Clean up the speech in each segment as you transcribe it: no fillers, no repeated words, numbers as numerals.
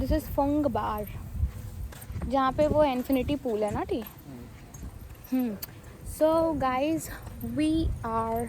This is फंग बार, जहाँ पे वो इन्फिनिटी पूल है ना। ठीक। So guys, we are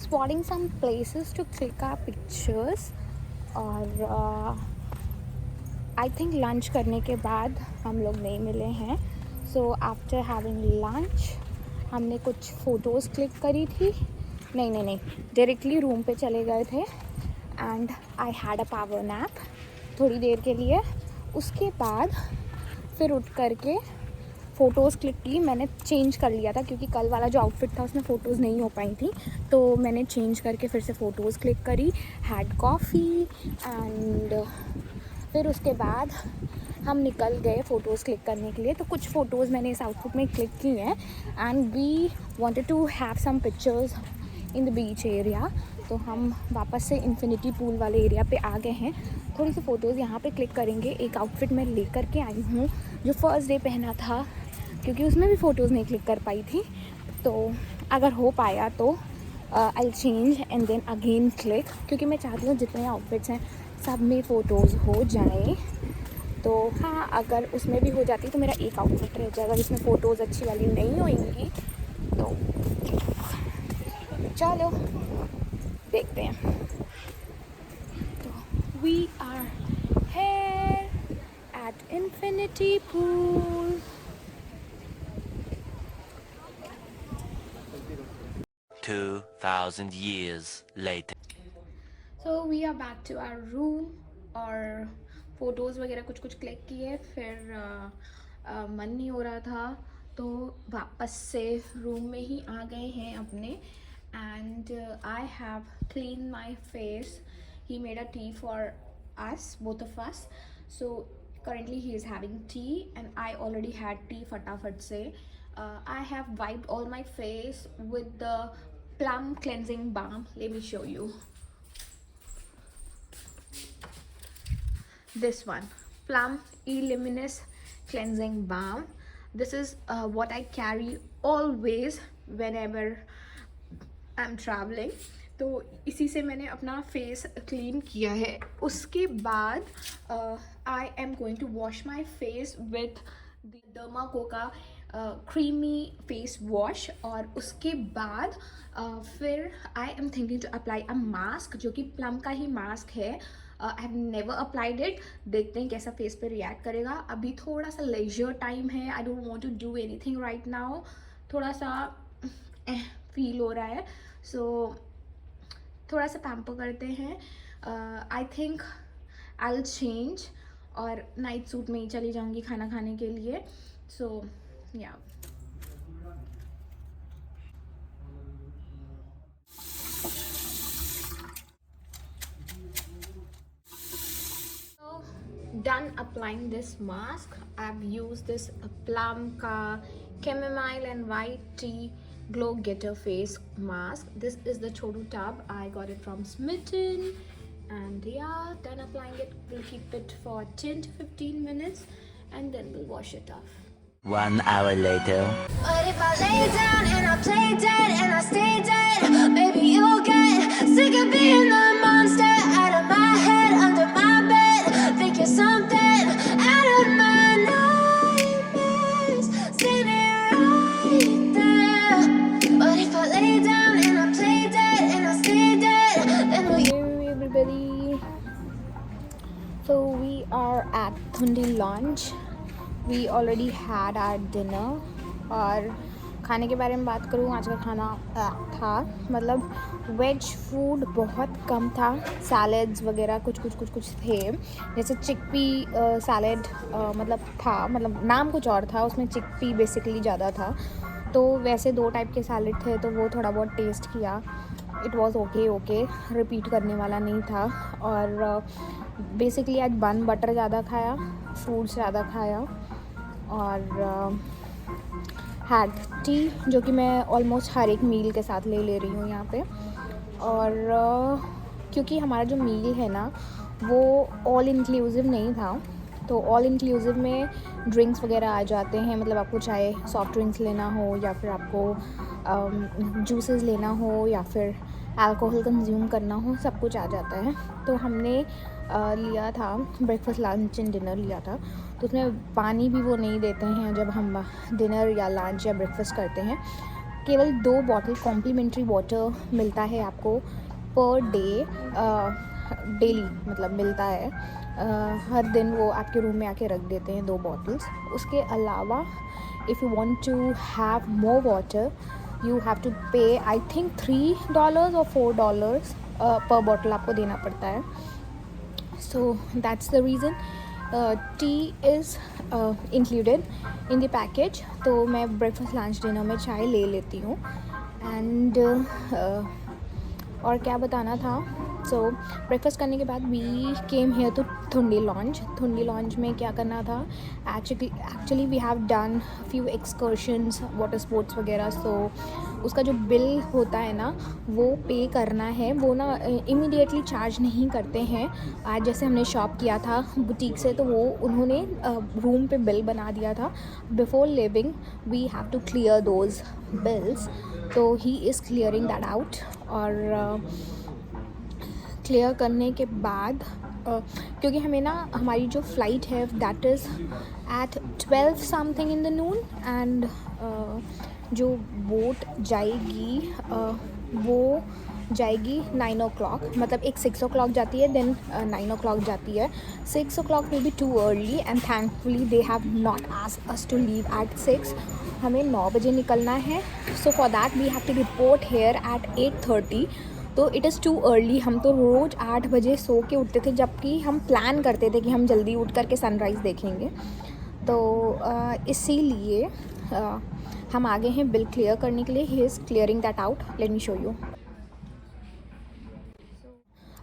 spotting some places to click our pictures, और आई थिंक लंच करने के बाद हम लोग नहीं मिले हैं। सो आफ्टर हैविंग लंच हमने कुछ फ़ोटोज़ क्लिक करी थी। नहीं, डायरेक्टली रूम पे चले गए थे and I had a power nap थोड़ी देर के लिए। उसके बाद फिर उठ करके फ़ोटोज़ क्लिक की। मैंने चेंज कर लिया था क्योंकि कल वाला जो आउटफिट था उसमें फ़ोटोज़ नहीं हो पाई थी, तो मैंने चेंज करके फिर से फ़ोटोज़ क्लिक करी, हैड कॉफ़ी एंड फिर उसके बाद हम निकल गए फ़ोटोज़ क्लिक करने के लिए। तो कुछ फ़ोटोज़ मैंने इस आउटफिट में क्लिक की हैं and we wanted to have some pictures in the beach area. तो हम वापस से इन्फिनिटी पूल वाले एरिया पे आ गए हैं। थोड़ी सी फ़ोटोज़ यहाँ पे क्लिक करेंगे। एक आउटफिट मैं लेकर के आई हूँ जो फर्स्ट डे पहना था, क्योंकि उसमें भी फ़ोटोज़ नहीं क्लिक कर पाई थी। तो अगर हो पाया तो I change and then again click, क्योंकि मैं चाहती हूँ जितने आउटफिट्स हैं सब में फ़ोटोज़ हो जाएं। तो हाँ, अगर उसमें भी हो जाती तो मेरा एक आउटफिट रह जाएगा जिसमें फ़ोटोज़ अच्छी वाली नहीं होंगी। तो चलो देखते हैं। तो we are here at infinity pool. 2000 years later. So we are back to our room, और फ़ोटोज़ वगैरह कुछ क्लिक किए। फिर मन नहीं हो रहा था तो वापस से रूम में ही आ गए हैं अपने। And I have clean my face. He made a T for us, both of us. So currently he is having tea and I already had tea फटाफट से। I have wiped all my face with the plum cleansing balm. Let me show you. This one, Plum E-Luminous Cleansing Balm. This is what I carry always whenever I'm traveling. तो इसी से मैंने अपना face clean किया है। उसके बाद I am going to wash my face with the Dermaco का क्रीमी फेस वॉश, और उसके बाद फिर I am thinking to apply a mask, जो कि प्लम का ही मास्क है। I have never applied it. देखते हैं कैसा फेस पे रिएक्ट करेगा। अभी थोड़ा सा लेजर टाइम है, I don't want to do anything right now. थोड़ा सा फील हो रहा है, सो थोड़ा सा पैम्पर करते हैं। I think I will change और नाइट सूट में ही चली जाऊंगी खाना खाने के लिए। सो या done applying this mask. I've used this Plum ka chamomile and white tea glow getter face mask. This is the Chodu tub. I got it from Smitten, and yeah, done applying it. We'll keep it for 10 to 15 minutes and then we'll wash it off. 1 hour later. But if I lay down and I play dead and I stay dead, maybe you'll get sick of being the monster out of my head, under my bed. Think you're something out of my nightmares, standing right there. But if I lay down and I play dead and I stay dead, then will you? Hey everybody, so we are at Thundi Lounge. We already had our dinner. और खाने के बारे में बात करूँ, आज का खाना था मतलब वेज फूड बहुत कम था। सैलड्स वगैरह कुछ थे, जैसे चिकपी सैलड मतलब था, मतलब नाम कुछ और था, उसमें चिकपी बेसिकली ज़्यादा था। तो वैसे 2 टाइप के सैलड थे, तो वो थोड़ा बहुत टेस्ट किया। इट वॉज़ ओके, रिपीट करने वाला नहीं था। और बेसिकली आज बन बटर ज़्यादा खाया, फ्रूट्स ज़्यादा खाया, और हैड टी, जो कि मैं ऑलमोस्ट हर एक मील के साथ ले रही हूँ यहाँ पे। और क्योंकि हमारा जो मील है ना वो ऑल इंक्लूसिव नहीं था, तो ऑल इंक्लूसिव में ड्रिंक्स वगैरह आ जाते हैं, मतलब आपको चाहे सॉफ्ट ड्रिंक्स लेना हो या फिर आपको जूसेस लेना हो या फिर अल्कोहल कंज्यूम करना हो, सब कुछ आ जाता है। तो हमने लिया था, ब्रेकफास्ट लंच एंड डिनर लिया था, तो उसमें पानी भी वो नहीं देते हैं जब हम डिनर या लंच या ब्रेकफास्ट करते हैं। केवल 2 बॉटल कॉम्प्लीमेंट्री वाटर मिलता है आपको पर डे, डेली मतलब मिलता है। हर दिन वो आपके रूम में आके रख देते हैं 2 बॉटल्स। उसके अलावा if you want to have more water you have to pay I think $3 और $4 पर बॉटल आपको देना पड़ता है। So that's the reason T is included in the package. तो मैं ब्रेकफास्ट लंच डिनर में चाय ले लेती हूँ। एंड और क्या बताना था, सो ब्रेकफास्ट करने के बाद we came here to Thundi launch. Thundi launch में क्या करना था, actually we have done few excursions, water sports वगैरह। सो उसका जो बिल होता है ना वो पे करना है, वो ना इमीडिएटली चार्ज नहीं करते हैं। आज जैसे हमने शॉप किया था बुटीक से, तो वो उन्होंने रूम पे बिल बना दिया था। Before leaving we have to clear those bills, तो he is clearing that out. और क्लियर करने के बाद क्योंकि हमें ना हमारी जो फ़्लाइट है that is at 12 something in the noon, and जो बोट जाएगी वो जाएगी 9 o'clock, मतलब एक 6 o'clock जाती है, देन 9 o'clock जाती है। 6 o'clock will be too early and thankfully they have not asked us to leave at 6. हमें 9 बजे निकलना है, so for that we have to report here at 8:30. तो इट इज़ टू अर्ली। हम तो रोज़ 8 बजे सो के उठते थे, जबकि हम प्लान करते थे कि हम जल्दी उठ कर के सनराइज़ देखेंगे। तो इसीलिए हम आगे हैं बिल क्लियर करने के लिए। He is clearing that out, let me show you.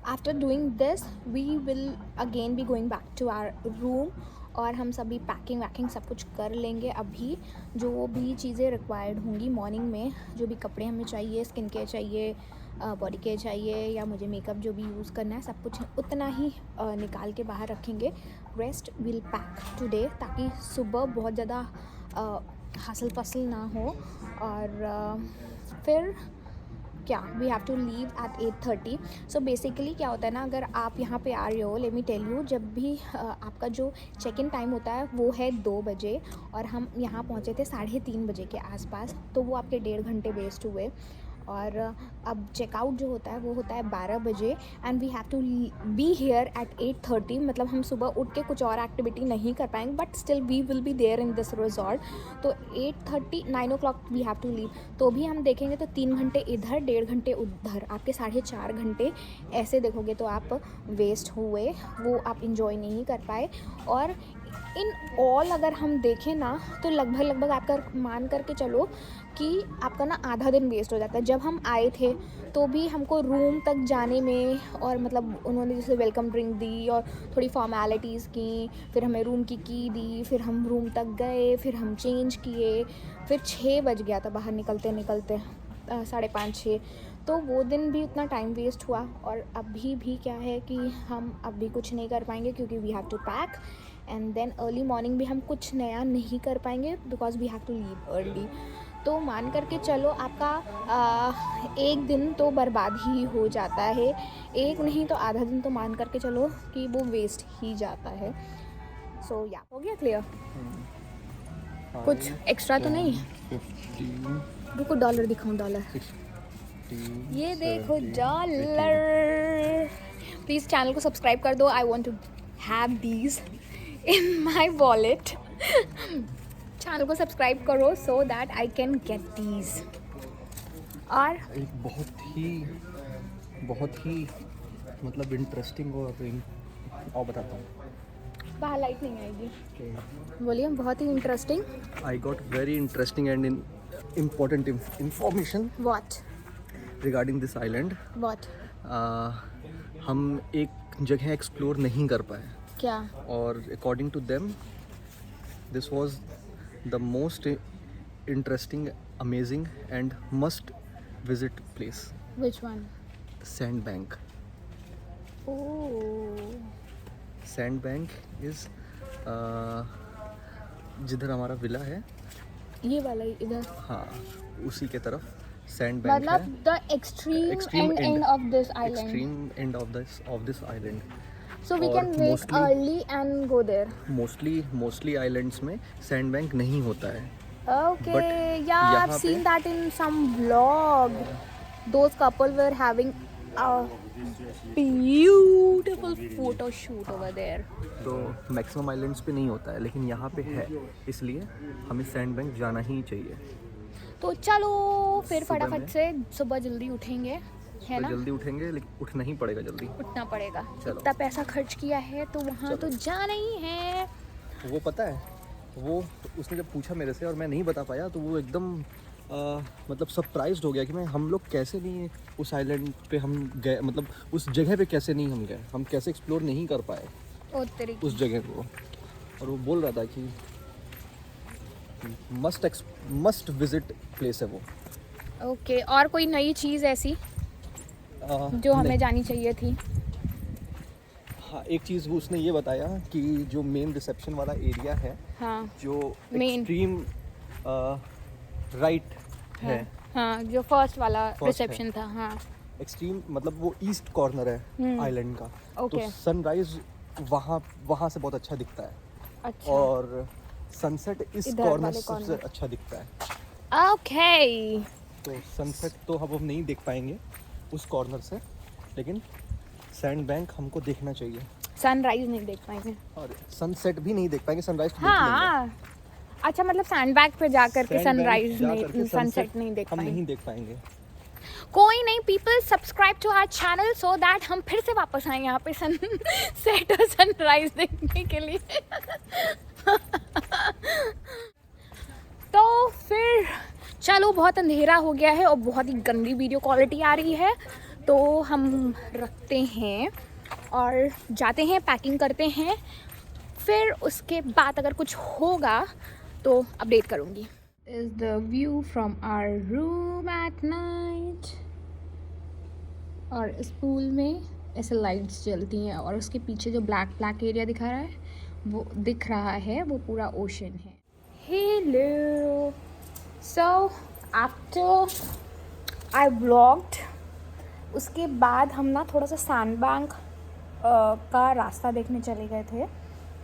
After doing this we will again be going back to our room, और हम सभी पैकिंग वैकिंग सब कुछ कर लेंगे। अभी जो भी चीज़ें रिक्वायर्ड होंगी मॉर्निंग में, जो भी कपड़े हमें चाहिए, स्किन केयर चाहिए, बॉडी केयर चाहिए, या मुझे मेकअप जो भी यूज़ करना है, सब कुछ उतना ही निकाल के बाहर रखेंगे। रेस्ट विल पैक टुडे, ताकि सुबह बहुत ज़्यादा हसल पसल ना हो। और फिर क्या, we have to leave at 8:30। So basically क्या होता है ना, अगर आप यहाँ पे आ रहे हो, लेट मी टेल यू, जब भी आपका जो चेक इन टाइम होता है वो है 2 बजे, और हम यहाँ पहुँचे थे 3:30 बजे के आसपास, तो वो आपके 1.5 घंटे वेस्ट हुए। और अब चेकआउट जो होता है वो होता है 12 बजे, and we have to be here at 8:30। मतलब हम सुबह उठ के कुछ और एक्टिविटी नहीं कर पाएंगे, but still we will be there in this resort. तो 8:30 9 o'clock we have to leave. तो भी हम देखेंगे तो 3 घंटे इधर, 1.5 घंटे उधर, आपके 4.5 घंटे ऐसे देखोगे तो आप वेस्ट हुए, वो आप इंजॉय नहीं कर पाए। और इन ऑल अगर हम देखें ना तो लगभग आपका मान करके चलो कि आपका ना आधा दिन वेस्ट हो जाता है। जब हम आए थे तो भी हमको रूम तक जाने में, और मतलब उन्होंने जैसे वेलकम ड्रिंक दी और थोड़ी फॉर्मेलिटीज़ की, फिर हमें रूम की दी, फिर हम रूम तक गए, फिर हम चेंज किए, फिर 6 बज गया था बाहर निकलते 5:30 6। तो वो दिन भी उतना टाइम वेस्ट हुआ। और अभी भी क्या है कि हम अभी कुछ नहीं कर पाएंगे, क्योंकि we have to pack, and then early morning भी हम कुछ नया नहीं कर पाएंगे because we have to leave early. तो मान करके चलो आपका एक दिन तो बर्बाद ही हो जाता है, एक नहीं तो आधा दिन तो मान करके चलो कि वो वेस्ट ही जाता है। सो या हो गया क्लियर? कुछ एक्स्ट्रा तो नहीं? 15, रुको डॉलर दिखाऊं, डॉलर 16, ये देखो 17, डॉलर। प्लीज़ चैनल को सब्सक्राइब कर दो, I want to have these in my wallet. Channel को सब्सक्राइब करो so that I can get these. और एक बहुत ही मतलब इंटरेस्टिंग और बताता हूँ। बाहर लाइट नहीं आएगी, बोलिए। बहुत ही interesting. I got very interesting and important information what regarding this island. What हम एक जगह एक्सप्लोर नहीं कर पाए, क्या? और according to them this was the most interesting, amazing and must visit place, which one? Sand bank. Oh, sand bank is जिधर हमारा विला है, ये वाला ही इधर, हाँ उसी के तरफ सैंड बैंक मतलब है. The extreme end of this island. Extreme end of this island. So we और can wake mostly- early and go there. Mostly islands में सैंड बैंक नहीं होता है. Okay, But yeah, I've यहाँ seen पे- that in some vlog. Those couple were having a beautiful photo shoot over there. तो maximum islands पे नहीं होता है, लेकिन यहाँ पे है, इसलिए हमें सैंड बैंक जाना ही चाहिए. तो चलो फिर सुबह फटाफट में- से सुबह जल्दी उठेंगे, है ना? जल्दी उठेंगे, लेकिन उठना ही पड़ेगा जल्दी. उठना पड़ेगा. चलो। इतना पैसा खर्च किया है तो वहाँ तो चलो। जाना ही है. वो पता है, वो उसने जब पूछा मेरे से और मैं नहीं बता पाया, तो वो एकदम मतलब सरप्राइज्ड हो गया कि हम लोग कैसे नहीं उस आइलैंड पे हम गए, मतलब उस जगह पे कैसे नहीं हम गए, हम कैसे एक्सप्लोर नहीं कर पाए ओ तेरी. उस जगह को. और वो बोल रहा था कि मस्ट विजिट प्लेस है वो. ओके, और कोई नई चीज़ ऐसी जो हमें नहीं. जानी चाहिए थी? हाँ, एक चीज़ वो उसने ये बताया कि जो मेन रिसेप्शन वाला एरिया है, हाँ जो Main. एक्सट्रीम राइट है, हाँ, जो फर्स्ट वाला First रिसेप्शन था. हाँ एक्सट्रीम मतलब वो ईस्ट कॉर्नर है आइलैंड का. तो Okay. सनराइज वहाँ से बहुत अच्छा दिखता है, अच्छा. और सनसेट इस इधर कॉर्नर वाले से सबसे corner. अच्छा दिखता है. ओके. तो सनसेट तो हम अब नहीं देख पाएंगे उस कॉर्नर से, लेकिन सैंड बैंक हमको देखना चाहिए. सनराइज नहीं देख पाएंगे. और सनसेट भी नहीं देख पाएंगे, सनराइज तो देख लेंगे. हाँ, अच्छा, मतलब सैंडबैग पे जा करके Sandbank सनराइज जा नहीं, करके सनसेट sunset नहीं देख हम पाएंगे. नहीं देख पाएंगे. कोई नहीं, people subscribe to our channel so that हम फिर से वापस आए यहाँ पे सनसेट और सनराइज देखने के लिए. तो फिर चलो, बहुत अंधेरा हो गया है और बहुत ही गंदी वीडियो क्वालिटी आ रही है, तो हम रखते हैं और जाते हैं, पैकिंग करते हैं. फिर उसके बाद अगर कुछ होगा तो अपडेट करूँगी. Is the view from our room at night. और इस पूल में ऐसे लाइट्स जलती हैं और उसके पीछे जो ब्लैक एरिया दिख रहा है वो पूरा ओशन है. Hello. So after I vlogged, उसके बाद हम ना थोड़ा सा सैंड बैंक का रास्ता देखने चले गए थे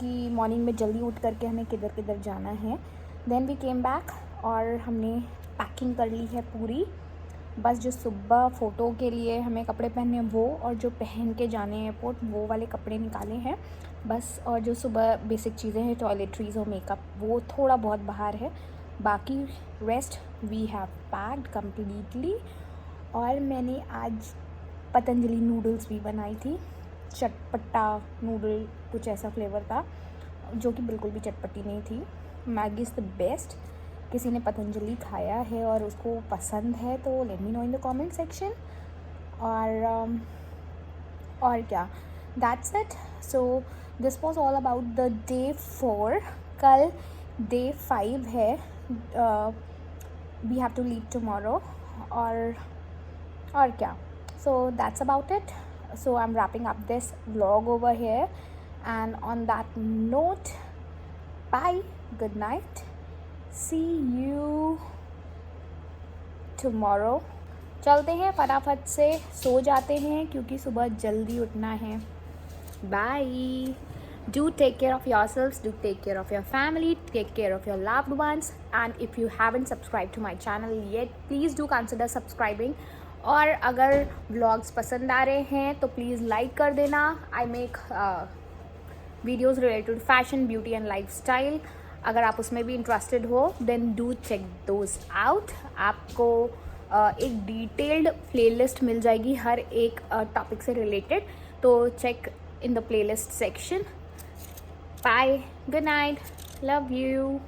कि मॉर्निंग में जल्दी उठ करके हमें किधर किधर जाना है. देन वी केम बैक और हमने पैकिंग कर ली है पूरी. बस जो सुबह फ़ोटो के लिए हमें कपड़े पहनने हैं वो, और जो पहन के जाने एयरपोर्ट वो वाले कपड़े निकाले हैं बस. और जो सुबह बेसिक चीज़ें हैं, टॉयलेटरीज और मेकअप, वो थोड़ा बहुत बाहर है. बाकी rest we have packed completely. और मैंने आज पतंजलि नूडल्स भी बनाई थी. चटपटा नूडल कुछ ऐसा फ्लेवर था जो कि बिल्कुल भी चटपटी नहीं थी. Maggi is the best. किसी ने पतंजलि खाया है और उसको पसंद है तो let me know in the comment section. और क्या, that's it. So this was all about the day 4. कल डे 5 है. We have to leave tomorrow. और क्या, so that's about it. So I'm wrapping up this vlog over here, and on that note, bye, good night, see you tomorrow. चलते हैं, फटाफट से सो जाते हैं क्योंकि सुबह जल्दी उठना है. Bye. Do take care of yourselves, do take care of your family, take care of your loved ones, and if you haven't subscribed to my channel yet, please do consider subscribing. और अगर vlogs पसंद आ रहे हैं तो please like कर देना. I make videos related fashion, beauty and lifestyle. अगर आप उसमें भी इंटरेस्टेड हो then do check those out. आपको एक डिटेल्ड प्लेलिस्ट मिल जाएगी हर एक टॉपिक से रिलेटेड, तो check in the playlist section. Bye, good night, love you.